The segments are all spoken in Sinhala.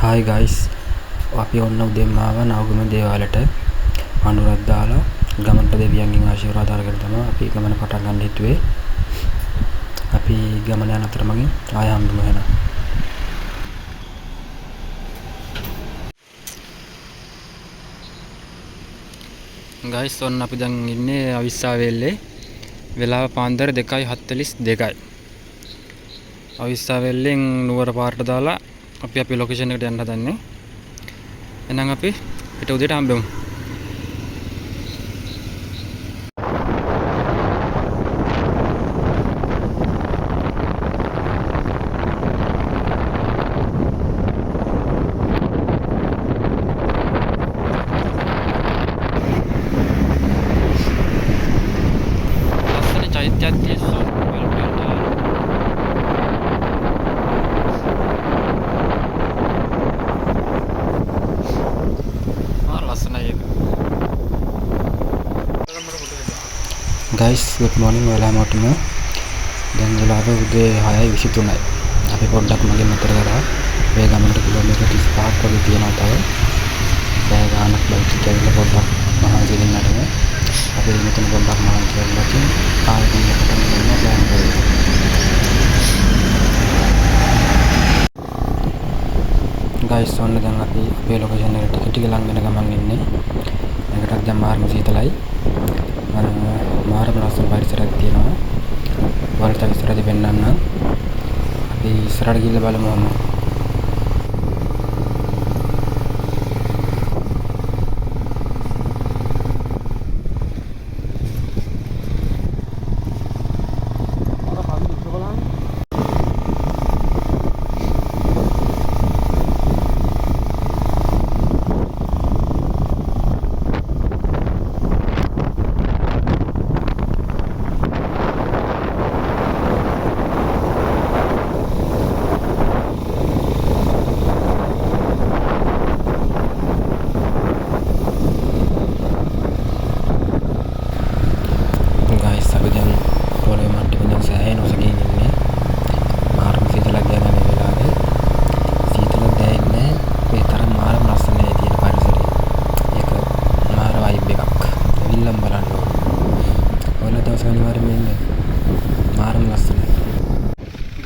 Hi guys, අපි ඔන්න උදේම ආව නවගම දේවාලයට අනුරක් දාලා ගමන්ට දෙවියන්ගෙන් ආශිර්වාද අරගෙන තමයි අපි ගමන පටන් ගන්න හිතුවේ. අපි ගමන යන අතරමඟින් ආය හම්බුම වෙනවා. guys ඔන්න අපි දැන් ඉන්නේ අවිස්සාවේල්ලේ. වෙලාව පාන්දර 2:42යි. අවිස්සාවේල්ලෙන් නුවර පාරට දාලා අපි ලොකේෂන් එකට යන්න හදන්නේ. එහෙනම් අපි පිට උදේට හම්බෙමු. ලස්සන චෛත්‍යයක් තියෙනවා. guys good morning වෙලාවටම දැන් වෙලාව උදේ 6:23යි. අපි පොඩ්ඩක් මගෙන් අතර කරා මේ ගමනට කිලෝමීටර් 35ක් වගේ තියෙනවා තව. බෑ ගානක් බයික් එකේ පොඩ්ඩක් මහන්සි වෙන්න නෑ. අපි මෙතන පොඩ්ඩක් මහන්සි වෙලා තියෙන ආයෙත් පටන් ගන්න ප්ලෑන් කරලා. guys ඔන්න දැන් අපි අපේ ලොකේෂන් එකට ටික ලඟ වෙන ගමන් ඉන්නේ. මේකටත් දැන් මාර්ග සීතලයි. මාරම ලස්සන පරිසරයක් තියෙනවා. වලට ඉස්සරහට පෙන්නන්න. අපි ඉස්සරහට ගිහිල්ලා බලමු අම්මා.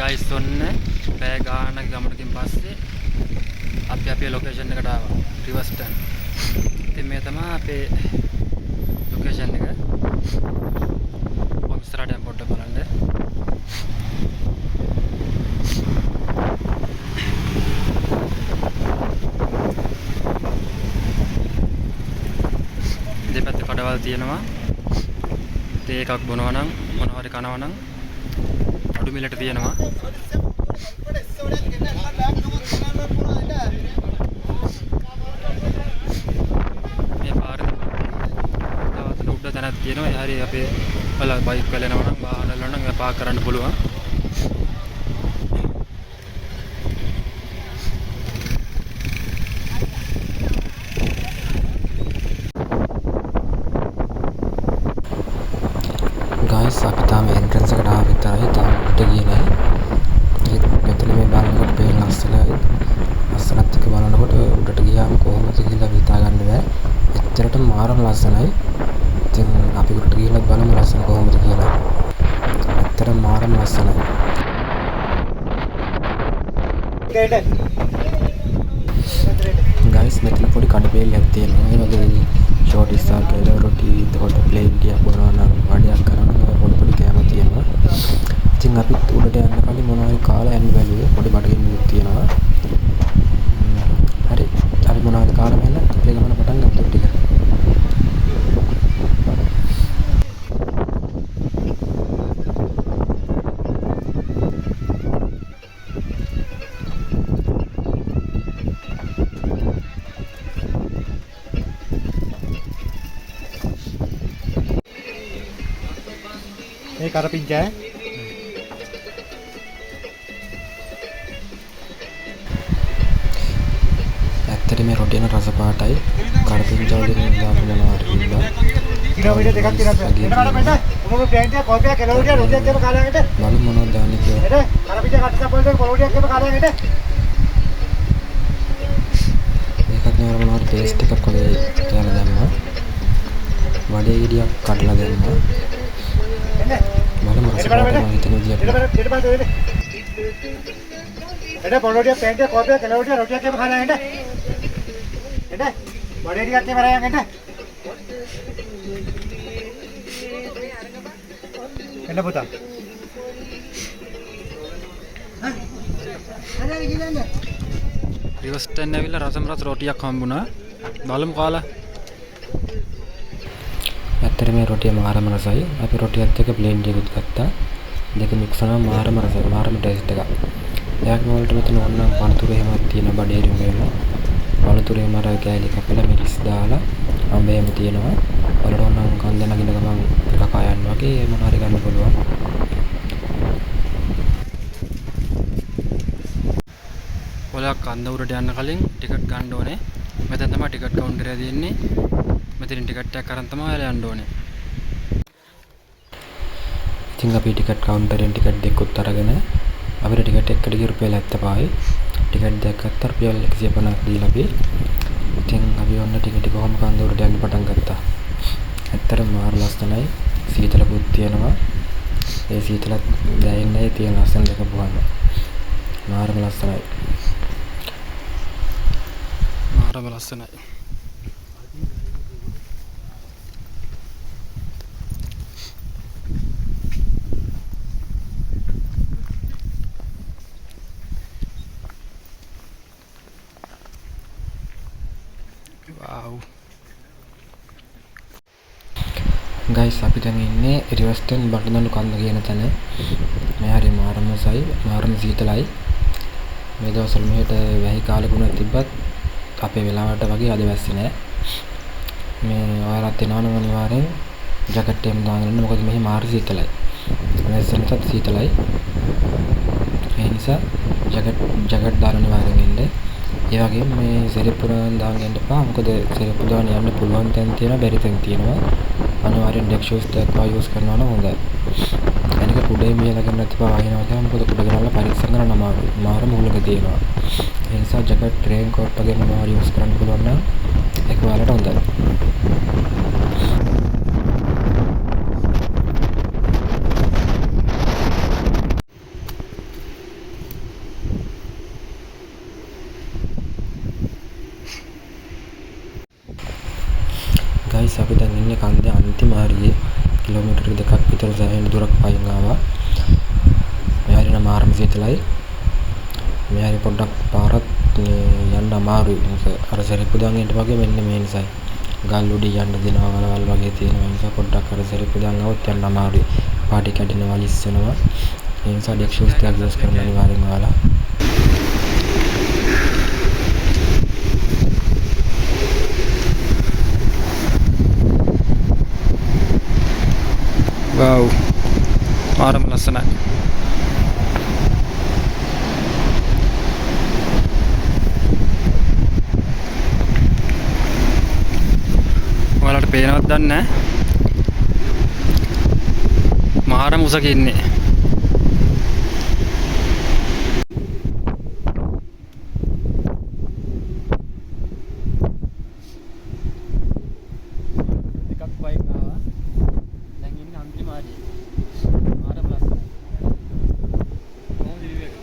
guys ඔන්න පැය ගානක් ගමනකින් පස්සේ අපි අපේ ලොකේෂන් එකට ආවා. රිවර්ස්ටන්. ඉතින් මේ තමයි අපේ ලොකේෂන් එක. ඔක්ස්ට්‍රාඩියම් පොඩ්ඩක් බලන්න. දෙපැත්තේ කඩවල් තියෙනවා. තේ එකක් බොනවා නම් මොනවා හරි කනවා නම් අඩු මිලට තියෙනවා. මේ පාරේ තවත් උඩ තැනක් තියෙනවා. ඒ හරිය අපේ බල බයික් වල යනවා නම් වාහන වල නම් පාක් කරන්න පුළුවන්. guys අපි තාම එන්ට්‍රන්ස් එකට ආව විතරයි. තාම පිට ගියේ නෑ. ඒත් මෙතන මේ බලනකොට පේන ලස්සනයි. ලස්සනත් එක බලනකොට උඩට ගියාම කොහොමද කියලා හිතා ගන්න බෑ. එච්චරටම මාරම ලස්සනයි. ඉතින් අපි උඩට ගිහලා බලමු ලස්සන කොහොමද කියලා. ඇත්තටම මාරම ලස්සනයි. guys මෙතන පොඩි කඩපේලියක් තියෙනවා. ඒ වගේ ෂෝට් ඉස්සාව කියලා රොටි එතකොට ප්ලේන් ටිකක් බොනවා නම් වඩයක් කරනවා. පොඩි කෑම තියෙනවා. ඉතින් අපි උඩට යන්න කලින් මොනවා හරි කාලා යන්න බැලුවේ. පොඩි බඩගින්නක් තියෙනවා. හරි. අපි මොනවා හරි කාලා මෙන්න අපේ ගමන පටන් ගමු ටික. මේ කරපිංචා ඇත්තට මේ රොටින රස පාටයි කරපිංචා දෙන්න දාපු යනවා කියලා. කිලෝමීටර් දෙකක් තියෙනවා. එනකට මෙන්න මොනවද ප්ලෑන් එක කොපියක් කෙලවුටියක් රොටියක් දෙක කාලයකට. බලමු මොනවද දාන්නේ කියලා. එද කරපිංචා කට්ටක් පොල්ලෙන් කොලවුටියක් දෙක කාලයකට. අර මොනවාරි පේස්ට් එකක් වගේ තියලා දැම්මා. වඩේ ගෙඩියක් කඩලා දැම්මා. බලමු රස බලන්න මම හිතන විදියට. එඩ පොළොටිය පෑන්ටිය කෝපිය කෙලවටිය රොටියක් එම ખાලා එන්න. එඩ බඩේ ටිකක් එම රයන් එන්න. එන්න පුතා. රිවර්ස්ටන් ඇවිල්ලා රසම රස රොටියක් හම්බුණා. බලමු කාලා. ඇත්තට මේ රොටිය මාරම රසයි. අපි රොටියත් එක්ක බ්ලෙන්ඩ් එකකුත් ගත්තා. දෙක මික්ස් කරාම මාරම රසයි. මාරම ටේස්ට් එකක්. එයාගේ වලට මෙතන ඕනනම් පළතුරු එහෙමත් තියෙන බඩේරියුම් එහෙම. පළතුරු එහෙම අර කෑලි කපලා මිරිස් දාලා අඹ එහෙම තියෙනවා. වලට ඕනනම් කන්ද නගින ගමන් කකා යන්න වගේ මොන හරි ගන්න පුළුවන්. ඔයාලා කන්ද උරට යන්න කලින් ටිකට් ගන්න ඕනේ. මෙතන තමයි ටිකට් කවුන්ටරය තියෙන්නේ. මෙතනින් ටිකට් එකක් අරන් තමයි ඔයාලා යන්න ඕනේ. ඉතින් අපි ටිකට් කවුන්ටරෙන් ටිකට් දෙකකුත් අරගෙන අපිට ටිකට් එකකට ගිය රුපියල් 75යි. ටිකට් දෙකක් ගත්තා රුපියල් 150ක් දීලා අපි. ඉතින් අපි ඔන්න ටිකට් එක කොහොම කන්ද උරට යන්න පටන් ගත්තා. ඇත්තටම මාර ලස්සනයි. සීතලකුත් තියෙනවා. ඒ සීතලත් දැනෙන්නේ තියෙන ලස්සන දෙක පුහන්න. මාරම ලස්සනයි. මාරම ලස්සනයි. wow. guys අපි දැන් ඉන්නේ රිවර්ස්ටන් බටදඬු කන්ද කියන තැන. මේ හරි මාරම සයි මාරම සීතලයි. මේ දවස්වල මෙහෙට වැහි කාලෙකුණ තිබ්බත් අපේ වෙලාවට වගේ අද වැස්සේ නෑ. මේ ඔයාලත් එනවා නම් අනිවාර්යෙන් ජැකට් එකක් දාගෙන ඉන්න. මොකද මෙහි මාර සීතලයි. වැස්සෙනටත් සීතලයි. ඒ නිසා ජැකට් දාගෙන අනිවාර්යෙන් ඉන්න. ඒ වගේම මේ සෙරෙප්පු දාගෙන ඉන්න එපා. මොකද සෙරෙප්පු දාගෙන යන්න පුළුවන් තැන් තියෙනවා, බැරි තැන් තියෙනවා. අනිවාර්යෙන් ඩෙක් ෂූස් දෙකක් यूज කරනවා නම් හොඳයි. අනික කුඩේ මියලා ගන්න තිබා වහිනවා කියලා. මොකද කුඩ ගනලා පරීක්ෂා කරන්න අමාරුයි. මාර මුලක තියෙනවා. ඒ නිසා ජැකට්, රේන් කෝට් වගේ මොනවා හරි यूज කරන්න පුළුවන් නම් ඒක ඔයාලට හොඳයි. guys අපි දැන් ඉන්නේ කන්දේ අන්තිම හරියේ කිලෝමීටර් දෙකක් විතර සෑහෙන දුරක් පයින් ආවා. මේ හරින මාරම සීතලයි. මේ හරි පොඩ්ඩක් පාරත් යන්න අමාරුයි. මොකද අර සෙරෙප්පු දාගෙන ඉන්න වගේ මෙන්න මේ නිසායි. ගල් උඩින් යන්න දෙනවා වලවල් වගේ තියෙනවා. ඒ නිසා පොඩ්ඩක් අර සෙරෙප්පු දාගෙන આવොත් යන්න අමාරුයි. පාටි කැඩෙනවා, ලිස් වෙනවා. ඒ නිසා ඩෙක් ෂූස් ටිකක් යූස් කරන්න අනිවාර්යෙන් ඔයාලා. wow. මාරම ලස්සනයි. ඔයාලට පේනවද දන්නේ නැහැ. මාරම උසක ඉන්නේ. ටිකක් වයින් ආවා. දැන් ඉන්නේ අන්තිම හරිය. මාරම ලස්සනයි. කොහොමද විවේක?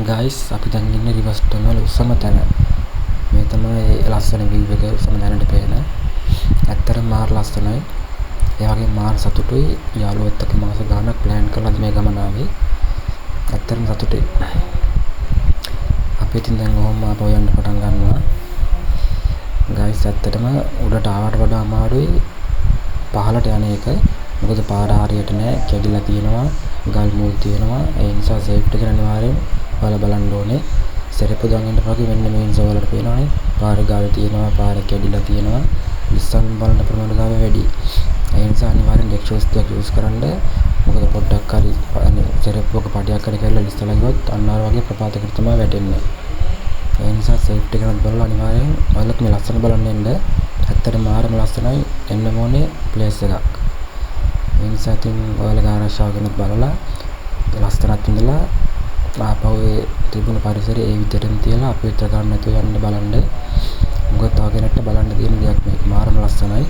guys අපි දැන් ඉන්නේ රිවර්ස්ටන් වල උසම තැන. මේ තමයි ලස්සන view එක උසම තැනට පේන. ඇත්තටම මාර ලස්සනයි. ඒ වගේම මාර සතුටුයි. යාළුවොත් එක්ක මාස ගාණක් ප්ලෑන් කරලා මේ ගමන ආවේ. ඇත්තටම සතුටුයි. අපි ඉතින් දැන් ඔහොම ආපහු යන්න පටන් ගන්නවා. guys ඇත්තටම උඩට ආවට වඩා අමාරුයි පහළට යන එක. මොකද පාර හරියට නෑ, කැඩිලා තියෙනවා, ගල් මුල් තියෙනවා. ඒ නිසා සේෆ්ටි එක අනිවාර්යෙන් ඔයාලා බලන්න ඕනේ. සෙරෙප්පු දාගෙන ඉන්න වගේ මෙන්න මේ ඉන්ස වලට පේනවනේ. පාර ගල් තියෙනවා, පාර කැඩිලා තියෙනවා. ලිස්සන් බලන ප්‍රමාණය වැඩි. ඒ නිසා අනිවාර්යෙන් ඩෙක් ෂූස් ටික යූස් කරන්න. මොකද පොඩ්ඩක් හරි සෙරෙප්පුවක පඩියක් හරි කරලා ලිස්සලා ගියොත් අන්න අර වගේ ප්‍රපාතයකට තමයි වැටෙන්නේ. ඒ නිසා සේෆ්ටි ගැන බලලා අනිවාර්යෙන් ඔයාලත් මේ ලස්සන බලන්න එන්න. ඇත්තටම මාරම ලස්සනයි එන්න ඕනේ ප්ලේස් එකක්. ඒ නිසා ඉතින් ඔයාලගේ ආරක්ෂාව ගැන බලලා ලස්සනත් ඉඳලා ආපහු ඒ තිබුණු පරිසරය ඒ විදිහටම තියලා අපි විතර ගන්න නැතුව යන්න බලන්න. මොකද තව කෙනෙක්ට බලන්න තියෙන දෙයක් මේක මාරම ලස්සනයි.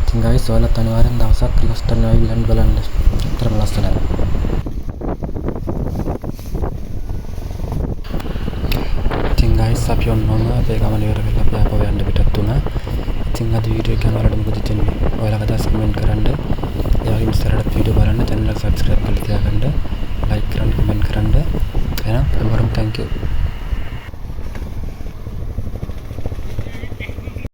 ඉතින් guys ඔයාලත් අනිවාර්යෙන් දවසක් ක්‍රිස්ටන් ආවිල්ලා බලන්න. ඇත්තටම ලස්සනයි. ඉතින් guys අපි ඔන්නම අපේ ගමන ඉවර කරලා අපි ආපහු යන්න පිටත් වුණා. ඉතින් අද වීඩියෝ එක ගැන ඔයාලට මොකද හිතෙන්නේ? ඔයාලා අදහස් කමෙන්ට් කරන්න. ඒ වගේම ඉස්සරහට වීඩියෝ බලන්න channel එක subscribe කරලා තියාගන්න. like කරන්න comment කරන්න. එහෙනම් හැමෝටම thank you.